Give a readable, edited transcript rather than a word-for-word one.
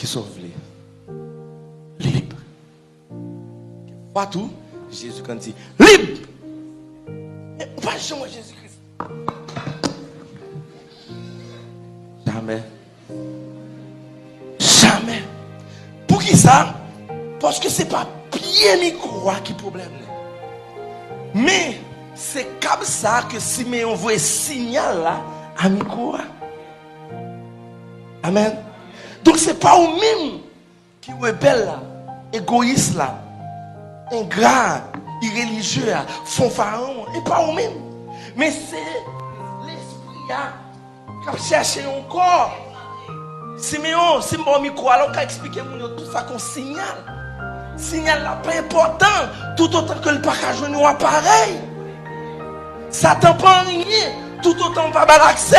qui sauve les libre. Pas tout, Jésus quand dit libre. Mais pas jamais Jésus-Christ. Jamais. Jamais. Pour qui ça? Parce que c'est pas bien micro qui est problème. Mais c'est comme ça que Simeon voit un signal là à micro. Amen. Donc c'est pas au même qui est rebelle là, égoïste là, ingrat, irréligieux, fanfaron, et pas au même. Mais c'est l'esprit qui a cherché encore. Simeon, si mon micro, alors qu'à expliquer tout ça qu'on signal. Signal là pas important, tout autant que le package nous appareil. Ça t'en prend rien, tout autant pas l'accès.